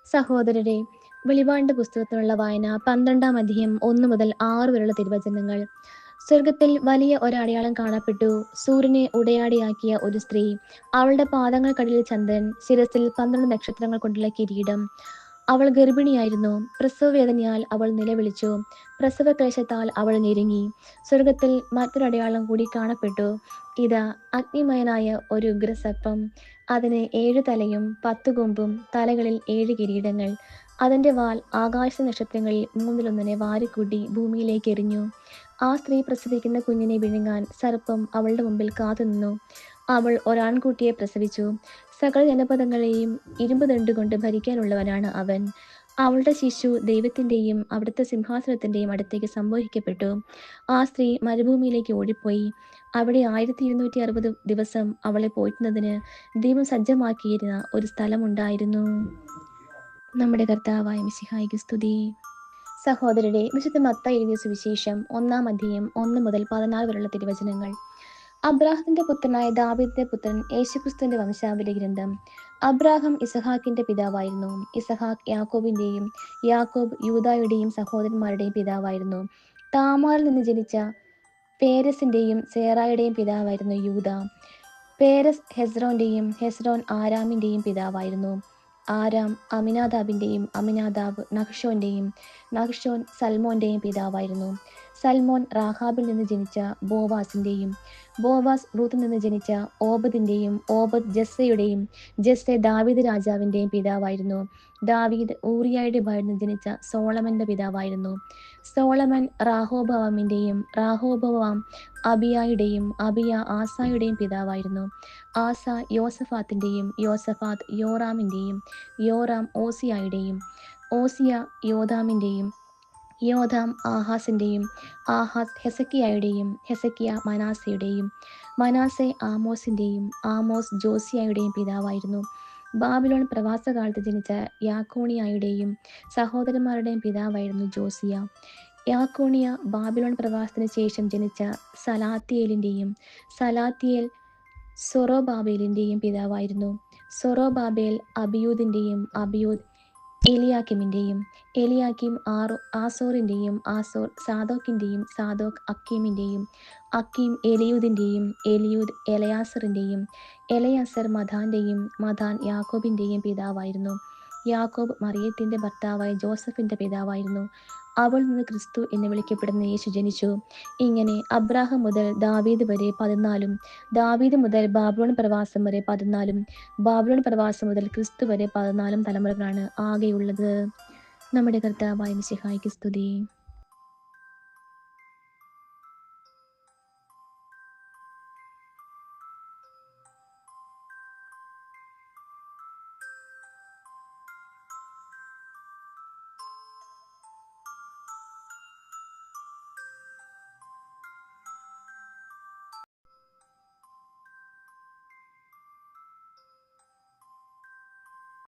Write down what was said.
സഹോദരരെ, വെളിപാടിന്റെ പുസ്തകത്തിലുള്ള വായന 12-ാം അധ്യായം 1 മുതൽ 6 വരെയുള്ള തിരുവചനങ്ങൾ. സ്വർഗത്തിൽ വലിയ ഒരടയാളം കാണപ്പെട്ടു. സൂര്യനെ ഉടയാടയാക്കിയ ഒരു സ്ത്രീ. അവളുടെ പാദങ്ങൾക്കടിയിൽ ചന്ദ്രൻ, ശിരസിൽ 12 നക്ഷത്രങ്ങൾ കൊണ്ടുള്ള കിരീടം. അവൾ ഗർഭിണിയായിരുന്നു. പ്രസവവേദനയാൽ അവൾ നിലവിളിച്ചു. പ്രസവക്ലേശത്താൽ അവൾ ഞെരുങ്ങി. സ്വർഗത്തിൽ മറ്റൊരടയാളം കൂടി കാണപ്പെട്ടു. ഇതാ, അഗ്നിമയനായ ഒരു ഉഗ്രസർപ്പം. അതിന് 7 തലയും 10 കൊമ്പും, തലകളിൽ 7 കിരീടങ്ങൾ. അതിന്റെ വാൽ ആകാശ നക്ഷത്രങ്ങളിൽ 1/3 വാരിക്കൂട്ടി ഭൂമിയിലേക്ക് എറിഞ്ഞു. ആ സ്ത്രീ പ്രസവിക്കുന്ന കുഞ്ഞിനെ വിഴുങ്ങാൻ സർപ്പം അവളുടെ മുമ്പിൽ കാത്തുനിന്നു. അവൾ ഒരാൺകുട്ടിയെ പ്രസവിച്ചു. സകല ജനപദങ്ങളെയും ഇരുമ്പ് ദണ്ടുകൊണ്ട് ഭരിക്കാനുള്ളവനാണ് അവൻ. അവളുടെ ശിശു ദൈവത്തിന്റെയും അവിടുത്തെ സിംഹാസനത്തിന്റെയും അടുത്തേക്ക് സംവഹിക്കപ്പെട്ടു. ആ സ്ത്രീ മരുഭൂമിയിലേക്ക് ഓടിപ്പോയി. അവിടെ 1260 ദിവസം അവളെ പോറ്റുന്നതിന് ദൈവം സജ്ജമാക്കിയിരുന്ന ഒരു സ്ഥലമുണ്ടായിരുന്നു. നമ്മുടെ കർത്താവായ മിശിഹായ്ക്ക് സ്തുതി. സഹോദരരെ, വിശുദ്ധ മത്തായി എഴുതിയ സുവിശേഷം 1-ാം അധ്യായം 1 മുതൽ 14 വരെയുള്ള തിരുവചനങ്ങൾ. അബ്രാഹത്തിന്റെ പുത്രനായ ദാവീദിന്റെ പുത്രൻ യേശുക്രിസ്തുവിന്റെ വംശാവലി ഗ്രന്ഥം. അബ്രാഹാം ഇസഹാക്കിന്റെ പിതാവായിരുന്നു. ഇസഹാക്ക് യാക്കോബിന്റെയും, യാക്കോബ് യൂദായുടെയും സഹോദരന്മാരുടെയും പിതാവായിരുന്നു. താമാറിൽ നിന്ന് ജനിച്ച പേരസിന്റെയും സേറായുടെയും പിതാവായിരുന്നു യൂദ. പേരസ് ഹെസ്രോന്റെയും, ഹെസ്രോൻ ആരാമിന്റെയും പിതാവായിരുന്നു. ആരാം അമിനാദാബിന്റെയും, അമിനാദാബ് നഹ്ശോന്റെയും, നഹ്ശോൻ സൽമോന്റെയും പിതാവായിരുന്നു. സൽമോൻ റാഹാബിൽ നിന്ന് ജനിച്ച ബോവാസിന്റെയും, ബോവാസ് റൂത്തിൽ നിന്ന് ജനിച്ച ഓബദിന്റെയും, ഓബദ് ജസ്സയുടെയും, ജസ്സെ ദാവീദ് രാജാവിന്റെയും പിതാവായിരുന്നു. ദാവീദ് ഊറിയായുടെ ഭാര്യയിൽ നിന്ന് ജനിച്ച സോളമന്റെ പിതാവായിരുന്നു. സോളമൻ റാഹോബവാമിന്റെയും, റാഹോബവാം അബിയായുടെയും, അബിയ ആസായുടെയും പിതാവായിരുന്നു. ആസ യോസഫാത്തിന്റെയും, യോസഫാത്ത് യോറാമിന്റെയും, യോറാം ഓസിയായുടെയും, ഓസിയ യോധാമിന്റെയും, യോധാം ആഹാസിന്റെയും, ആഹാസ് ഹെസക്കിയായുടെയും, ഹെസക്കിയ മനാസയുടെയും, മനാസെ ആമോസിന്റെയും, ആമോസ് ജോസിയായുടെയും പിതാവായിരുന്നു. ബാബിലോൺ പ്രവാസകാലത്ത് ജനിച്ച യാക്കോണിയായുടെയും സഹോദരന്മാരുടെയും പിതാവായിരുന്നു ജോസിയ. യാക്കോണിയ ബാബിലോൺ പ്രവാസത്തിന് ശേഷം ജനിച്ച സലാത്തിയേലിന്റെയും, സലാത്തിയേൽ സൊറോബാബേലിന്റെയും പിതാവായിരുന്നു. സൊറോബാബേൽ അബിയൂദിന്റെയും, അബിയൂദ് എലിയാക്കിമിന്റെയും, എലിയാക്കിം ആസോറിന്റെയും, ആസോർ സാദോക്കിന്റെയും, സാദോക്ക് അക്കീമിന്റെയും, അക്കീം എലിയൂദിന്റെയും, എലിയൂദ് എലയാസറിന്റെയും, എലയാസർ മഥാന്റെയും, മഥാൻ യാക്കോബിന്റെയും പിതാവായിരുന്നു. യാക്കോബ് മറിയത്തിന്റെ ഭർത്താവായ ജോസഫിന്റെ പിതാവായിരുന്നു. അവൾ നിന്ന് ക്രിസ്തു എന്ന് വിളിക്കപ്പെടുന്ന യേശു ജനിച്ചു. ഇങ്ങനെ അബ്രാഹാം മുതൽ ദാവീദ് വരെ 14, ദാവീദ് മുതൽ ബാബിലോൺ പ്രവാസം വരെ 14, ബാബിലോൺ പ്രവാസം മുതൽ ക്രിസ്തു വരെ 14 തലമുറകളാണ് ആകെയുള്ളത്. നമ്മുടെ കർത്താവായ മിശിഹായ്ക്ക് സ്തുതി.